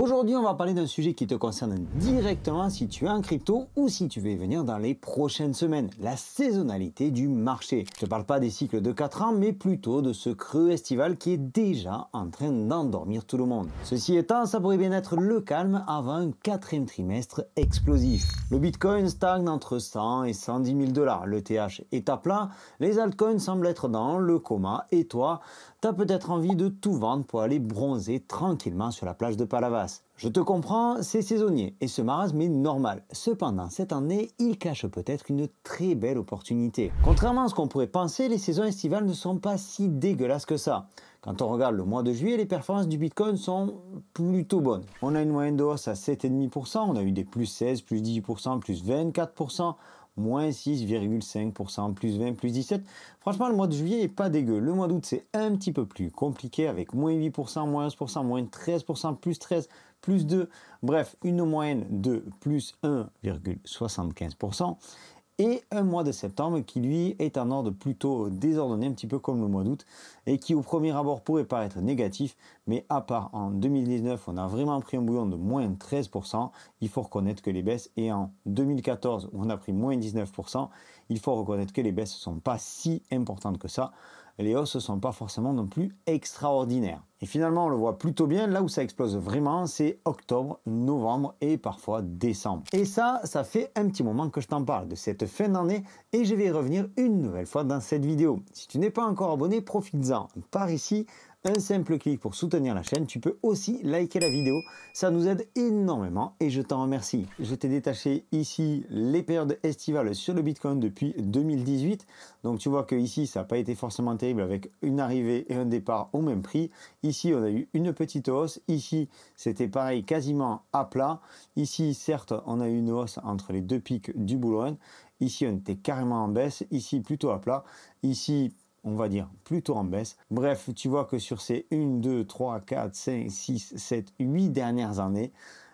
Aujourd'hui, on va parler d'un sujet qui te concerne directement si tu es en crypto ou si tu veux y venir dans les prochaines semaines, la saisonnalité du marché. Je ne te parle pas des cycles de 4 ans, mais plutôt de ce creux estival qui est déjà en train d'endormir tout le monde. Ceci étant, ça pourrait bien être le calme avant un quatrième trimestre explosif. Le Bitcoin stagne entre 100 et 110 000 $, le TH est à plat, les altcoins semblent être dans le coma et toi, tu as peut-être envie de tout vendre pour aller bronzer tranquillement sur la plage de Palavas. Je te comprends, c'est saisonnier et ce marasme est normal. Cependant, cette année, il cache peut-être une très belle opportunité. Contrairement à ce qu'on pourrait penser, les saisons estivales ne sont pas si dégueulasses que ça. Quand on regarde le mois de juillet, les performances du Bitcoin sont plutôt bonnes. On a une moyenne de hausse à 7,5%, on a eu des plus 16, plus 18%, plus 24%, moins 6,5%, plus 20, plus 17. Franchement, le mois de juillet n'est pas dégueu. Le mois d'août, c'est un petit peu plus compliqué avec moins 8%, moins 11%, moins 13%, plus 13, plus 2. Bref, une moyenne de plus 1,75%. Et un mois de septembre qui lui est en ordre plutôt désordonné, un petit peu comme le mois d'août, et qui au premier abord pourrait paraître négatif, mais à part en 2019, on a vraiment pris un bouillon de moins 13%, il faut reconnaître que les baisses, et en 2014, où on a pris moins 19%, il faut reconnaître que les baisses ne sont pas si importantes que ça. Les hausses ne sont pas forcément non plus extraordinaires. Et finalement, on le voit plutôt bien, là où ça explose vraiment, c'est octobre, novembre et parfois décembre. Et ça fait un petit moment que je t'en parle de cette fin d'année et je vais y revenir une nouvelle fois dans cette vidéo. Si tu n'es pas encore abonné, profites-en. Par ici, un simple clic pour soutenir la chaîne. Tu peux aussi liker la vidéo, ça nous aide énormément et je t'en remercie. Je t'ai détaché ici les périodes estivales sur le Bitcoin depuis 2018. Donc tu vois que ici ça n'a pas été forcément terrible avec une arrivée et un départ au même prix. Ici on a eu une petite hausse, ici c'était pareil quasiment à plat. Ici certes on a eu une hausse entre les deux pics du bull run. Ici on était carrément en baisse, ici plutôt à plat, ici on va dire plutôt en baisse. Bref, tu vois que sur ces 1, 2, 3, 4, 5, 6, 7, 8 dernières années,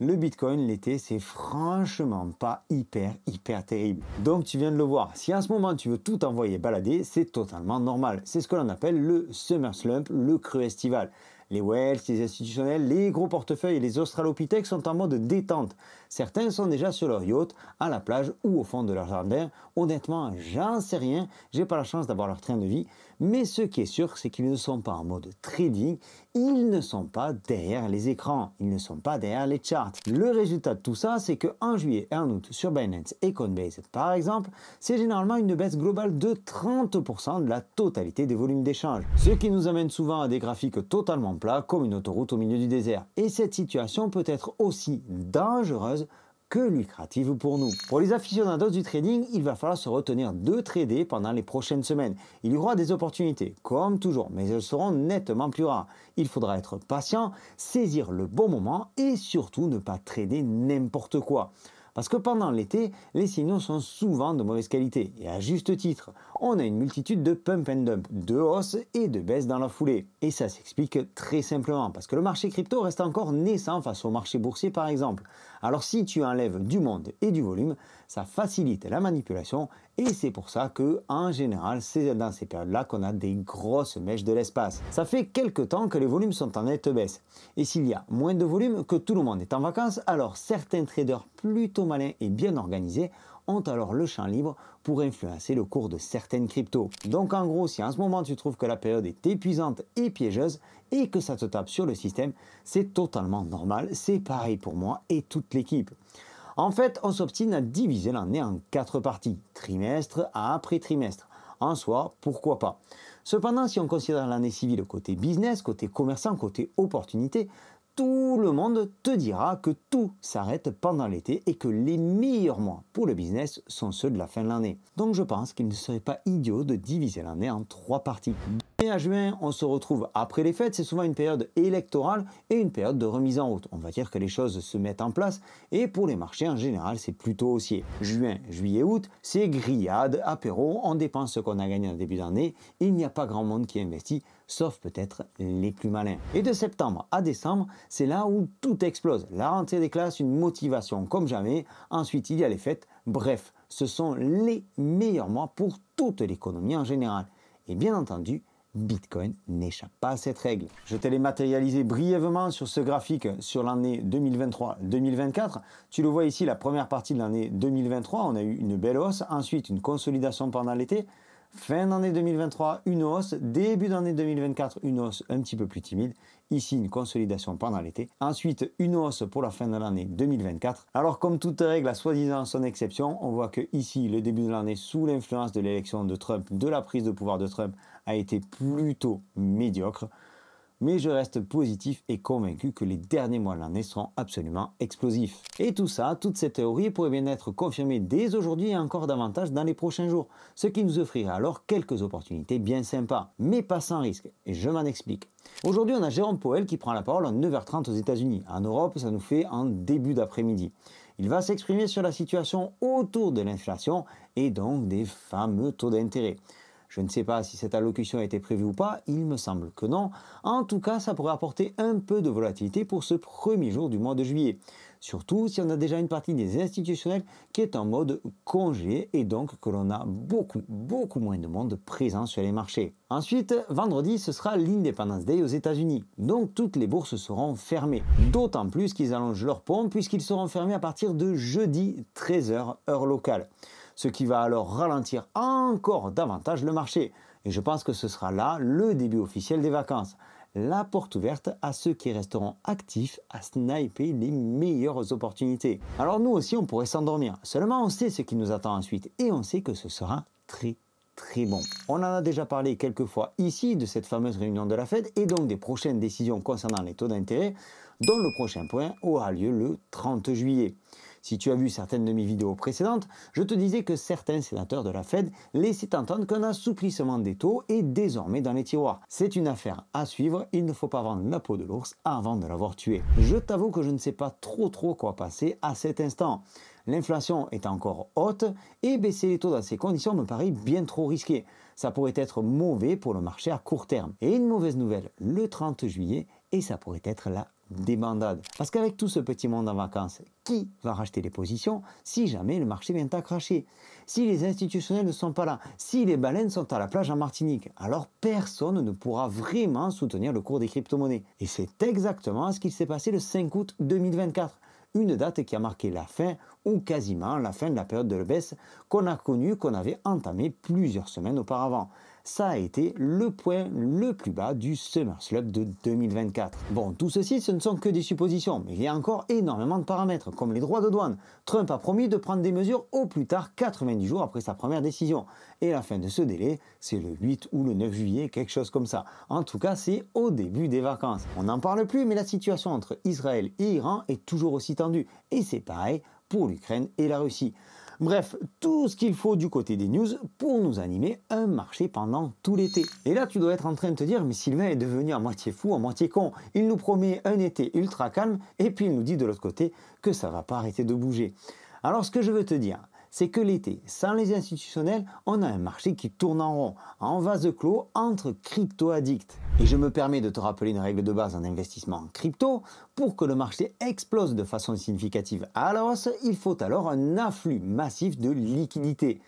le Bitcoin, l'été, c'est franchement pas hyper terrible. Donc tu viens de le voir, si en ce moment tu veux tout envoyer balader, c'est totalement normal. C'est ce que l'on appelle le Summer Slump, le creux estival. Les wealth, les institutionnels, les gros portefeuilles et les australopithèques sont en mode détente. Certains sont déjà sur leur yacht, à la plage ou au fond de leur jardin. Honnêtement, j'en sais rien, j'ai pas la chance d'avoir leur train de vie. Mais ce qui est sûr, c'est qu'ils ne sont pas en mode trading, ils ne sont pas derrière les écrans, ils ne sont pas derrière les charts. Le résultat de tout ça, c'est qu'en juillet et en août, sur Binance et Coinbase par exemple, c'est généralement une baisse globale de 30% de la totalité des volumes d'échange. Ce qui nous amène souvent à des graphiques totalement plats, comme une autoroute au milieu du désert. Et cette situation peut être aussi dangereuse que lucrative pour nous. Pour les aficionados du trading, il va falloir se retenir de trader pendant les prochaines semaines. Il y aura des opportunités, comme toujours, mais elles seront nettement plus rares. Il faudra être patient, saisir le bon moment et surtout ne pas trader n'importe quoi. Parce que pendant l'été, les signaux sont souvent de mauvaise qualité, et à juste titre. On a une multitude de pump and dump, de hausses et de baisses dans la foulée. Et ça s'explique très simplement, parce que le marché crypto reste encore naissant face au marché boursier par exemple. Alors si tu enlèves du monde et du volume, ça facilite la manipulation, et c'est pour ça que, en général, c'est dans ces périodes-là qu'on a des grosses mèches de l'espace. Ça fait quelques temps que les volumes sont en nette baisse. Et s'il y a moins de volume, que tout le monde est en vacances, alors certains traders plutôt malins et bien organisés ont alors le champ libre pour influencer le cours de certaines cryptos. Donc en gros, si en ce moment tu trouves que la période est épuisante et piégeuse et que ça te tape sur le système, c'est totalement normal, c'est pareil pour moi et toute l'équipe. En fait, on s'obstine à diviser l'année en 4 parties, trimestre après trimestre. En soi, pourquoi pas. Cependant, si on considère l'année civile côté business, côté commerçant, côté opportunité, tout le monde te dira que tout s'arrête pendant l'été et que les meilleurs mois pour le business sont ceux de la fin de l'année. Donc je pense qu'il ne serait pas idiot de diviser l'année en 3 parties. Et à juin, on se retrouve après les fêtes, c'est souvent une période électorale et une période de remise en route. On va dire que les choses se mettent en place et pour les marchés en général, c'est plutôt haussier. Juin, juillet, août, c'est grillade, apéro, on dépense ce qu'on a gagné en début d'année, il n'y a pas grand monde qui investit, sauf peut-être les plus malins. Et de septembre à décembre, c'est là où tout explose. La rentrée des classes, une motivation comme jamais, ensuite il y a les fêtes, bref, ce sont les meilleurs mois pour toute l'économie en général. Et bien entendu, Bitcoin n'échappe pas à cette règle. Je te l'ai matérialisé brièvement sur ce graphique sur l'année 2023-2024. Tu le vois ici, la première partie de l'année 2023, on a eu une belle hausse, ensuite une consolidation pendant l'été. Fin d'année 2023, une hausse. Début d'année 2024, une hausse un petit peu plus timide. Ici, une consolidation pendant l'été. Ensuite, une hausse pour la fin de l'année 2024. Alors, comme toute règle a soi-disant son exception, on voit que ici, le début de l'année, sous l'influence de l'élection de Trump, de la prise de pouvoir de Trump, a été plutôt médiocre. Mais je reste positif et convaincu que les derniers mois de l'année seront absolument explosifs. Et tout ça, toute cette théorie pourrait bien être confirmée dès aujourd'hui et encore davantage dans les prochains jours, ce qui nous offrirait alors quelques opportunités bien sympas, mais pas sans risque, et je m'en explique. Aujourd'hui, on a Jérôme Powell qui prend la parole à 9h30 aux États-Unis. En Europe, ça nous fait en début d'après-midi. Il va s'exprimer sur la situation autour de l'inflation et donc des fameux taux d'intérêt. Je ne sais pas si cette allocution a été prévue ou pas, il me semble que non. En tout cas, ça pourrait apporter un peu de volatilité pour ce premier jour du mois de juillet. Surtout si on a déjà une partie des institutionnels qui est en mode congé et donc que l'on a beaucoup moins de monde présent sur les marchés. Ensuite, vendredi, ce sera l'Independence Day aux États-Unis. Donc toutes les bourses seront fermées. D'autant plus qu'ils allongent leur pont puisqu'ils seront fermés à partir de jeudi 13h heure locale. Ce qui va alors ralentir encore davantage le marché. Et je pense que ce sera là le début officiel des vacances. La porte ouverte à ceux qui resteront actifs à sniper les meilleures opportunités. Alors nous aussi, on pourrait s'endormir. Seulement, on sait ce qui nous attend ensuite et on sait que ce sera très bon. On en a déjà parlé quelques fois ici de cette fameuse réunion de la Fed et donc des prochaines décisions concernant les taux d'intérêt, dont le prochain point aura lieu le 30 juillet. Si tu as vu certaines de mes vidéos précédentes, je te disais que certains sénateurs de la Fed laissaient entendre qu'un assouplissement des taux est désormais dans les tiroirs. C'est une affaire à suivre, il ne faut pas vendre la peau de l'ours avant de l'avoir tué. Je t'avoue que je ne sais pas trop quoi passer à cet instant. L'inflation est encore haute et baisser les taux dans ces conditions me paraît bien trop risqué. Ça pourrait être mauvais pour le marché à court terme. Et une mauvaise nouvelle le 30 juillet et ça pourrait être la débandade. Parce qu'avec tout ce petit monde en vacances, qui va racheter les positions si jamais le marché vient à cracher? Si les institutionnels ne sont pas là, si les baleines sont à la plage en Martinique, alors personne ne pourra vraiment soutenir le cours des crypto-monnaies. Et c'est exactement ce qui s'est passé le 5 août 2024. Une date qui a marqué la fin ou quasiment la fin de la période de baisse qu'on avait entamée plusieurs semaines auparavant. Ça a été le point le plus bas du Summer Slump de 2024. Bon, tout ceci, ce ne sont que des suppositions, mais il y a encore énormément de paramètres, comme les droits de douane. Trump a promis de prendre des mesures au plus tard 90 jours après sa première décision. Et la fin de ce délai, c'est le 8 ou le 9 juillet, quelque chose comme ça. En tout cas, c'est au début des vacances. On n'en parle plus, mais la situation entre Israël et Iran est toujours aussi tendue. Et c'est pareil pour l'Ukraine et la Russie. Bref, tout ce qu'il faut du côté des news pour nous animer un marché pendant tout l'été. Et là, tu dois être en train de te dire, mais Sylvain est devenu à moitié fou, à moitié con. Il nous promet un été ultra calme et puis il nous dit de l'autre côté que ça va pas arrêter de bouger. Alors ce que je veux te dire, c'est que l'été, sans les institutionnels, on a un marché qui tourne en rond, en vase clos entre crypto-addicts. Et je me permets de te rappeler une règle de base en investissement en crypto. Pour que le marché explose de façon significative à la hausse, il faut alors un afflux massif de liquidités.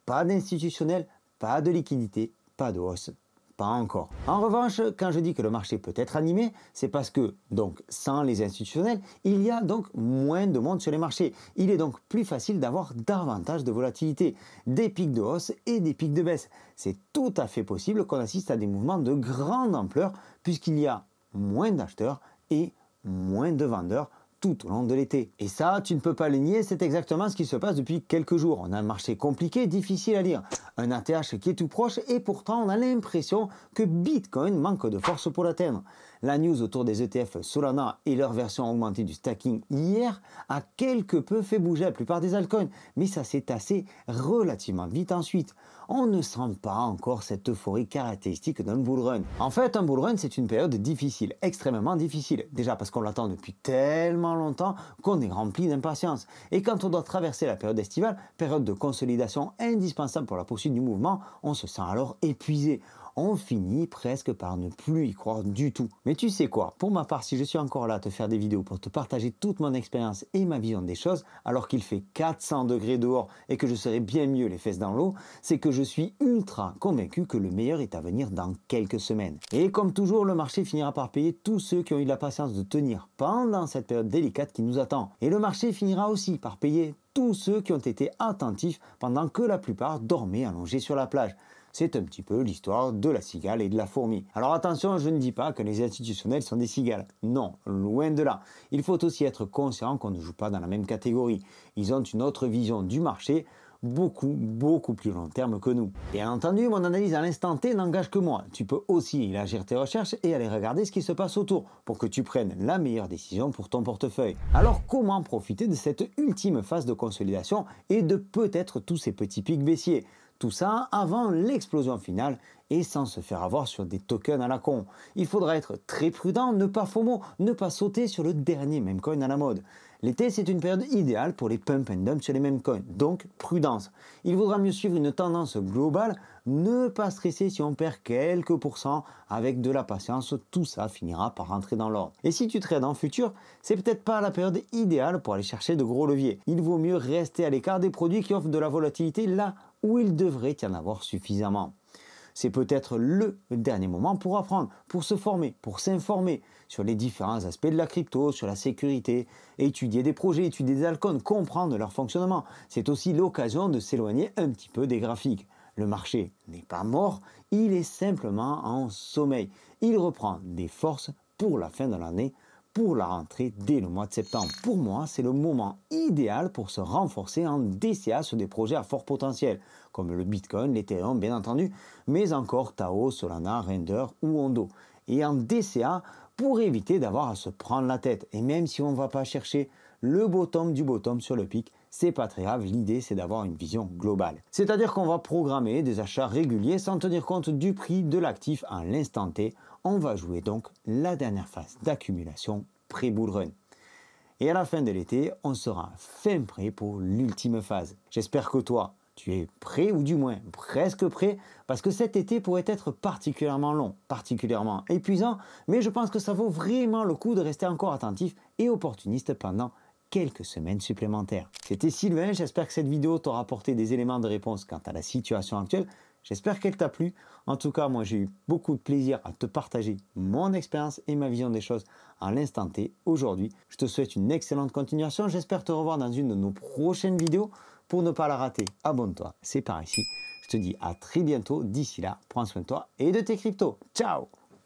Pas d'institutionnels, pas de liquidités, pas de hausse. Pas encore. En revanche, quand je dis que le marché peut être animé, c'est parce que, donc, sans les institutionnels, il y a donc moins de monde sur les marchés. Il est donc plus facile d'avoir davantage de volatilité, des pics de hausse et des pics de baisse. C'est tout à fait possible qu'on assiste à des mouvements de grande ampleur puisqu'il y a moins d'acheteurs et moins de vendeurs tout au long de l'été. Et ça, tu ne peux pas le nier, c'est exactement ce qui se passe depuis quelques jours. On a un marché compliqué, difficile à lire, un ATH qui est tout proche et pourtant on a l'impression que Bitcoin manque de force pour l'atteindre. La news autour des ETF Solana et leur version augmentée du stacking hier a quelque peu fait bouger la plupart des altcoins, mais ça s'est tassé relativement vite ensuite. On ne sent pas encore cette euphorie caractéristique d'un bull run. En fait, un bull run, c'est une période difficile, extrêmement difficile. Déjà parce qu'on l'attend depuis tellement longtemps qu'on est rempli d'impatience. Et quand on doit traverser la période estivale, période de consolidation indispensable pour la poursuite du mouvement, on se sent alors épuisé. on finit presque par ne plus y croire du tout. Mais tu sais quoi, pour ma part, si je suis encore là à te faire des vidéos pour te partager toute mon expérience et ma vision des choses, alors qu'il fait 400 degrés dehors et que je serais bien mieux les fesses dans l'eau, c'est que je suis ultra convaincu que le meilleur est à venir dans quelques semaines. Et comme toujours, le marché finira par payer tous ceux qui ont eu la patience de tenir pendant cette période délicate qui nous attend. Et le marché finira aussi par payer tous ceux qui ont été attentifs pendant que la plupart dormaient allongés sur la plage. C'est un petit peu l'histoire de la cigale et de la fourmi. Alors attention, je ne dis pas que les institutionnels sont des cigales. Non, loin de là. Il faut aussi être conscient qu'on ne joue pas dans la même catégorie. Ils ont une autre vision du marché, beaucoup plus long terme que nous. Bien entendu, mon analyse à l'instant T n'engage que moi. Tu peux aussi élargir tes recherches et aller regarder ce qui se passe autour pour que tu prennes la meilleure décision pour ton portefeuille. Alors comment profiter de cette ultime phase de consolidation et de peut-être tous ces petits pics baissiers? Tout ça avant l'explosion finale et sans se faire avoir sur des tokens à la con. Il faudra être très prudent, ne pas FOMO, ne pas sauter sur le dernier meme coin à la mode. L'été, c'est une période idéale pour les pump and dump sur les mêmes coins, donc prudence. Il vaudra mieux suivre une tendance globale, ne pas stresser si on perd quelques pourcents, avec de la patience, tout ça finira par rentrer dans l'ordre. Et si tu trades en futur, c'est peut-être pas la période idéale pour aller chercher de gros leviers. Il vaut mieux rester à l'écart des produits qui offrent de la volatilité là où il devrait y en avoir suffisamment. C'est peut-être le dernier moment pour apprendre, pour se former, pour s'informer sur les différents aspects de la crypto, sur la sécurité, étudier des projets, étudier des altcoins, comprendre leur fonctionnement. C'est aussi l'occasion de s'éloigner un petit peu des graphiques. Le marché n'est pas mort, il est simplement en sommeil. Il reprend des forces pour la fin de l'année, pour la rentrée dès le mois de septembre. Pour moi, c'est le moment idéal pour se renforcer en DCA sur des projets à fort potentiel, comme le Bitcoin, l'Ethereum bien entendu, mais encore Tao, Solana, Render ou Ondo. Et en DCA pour éviter d'avoir à se prendre la tête. Et même si on ne va pas chercher le bottom du bottom sur le pic, c'est pas très grave, l'idée c'est d'avoir une vision globale. C'est-à-dire qu'on va programmer des achats réguliers sans tenir compte du prix de l'actif à l'instant T. On va jouer donc la dernière phase d'accumulation pré-bull run. Et à la fin de l'été, on sera fin prêt pour l'ultime phase. J'espère que toi, tu es prêt ou du moins presque prêt parce que cet été pourrait être particulièrement long, particulièrement épuisant, mais je pense que ça vaut vraiment le coup de rester encore attentif et opportuniste pendant quelques semaines supplémentaires. C'était Sylvain, j'espère que cette vidéo t'aura apporté des éléments de réponse quant à la situation actuelle. J'espère qu'elle t'a plu. En tout cas, moi j'ai eu beaucoup de plaisir à te partager mon expérience et ma vision des choses à l'instant T aujourd'hui. Je te souhaite une excellente continuation. J'espère te revoir dans une de nos prochaines vidéos. Pour ne pas la rater, abonne-toi, c'est par ici. Je te dis à très bientôt. D'ici là, prends soin de toi et de tes cryptos. Ciao!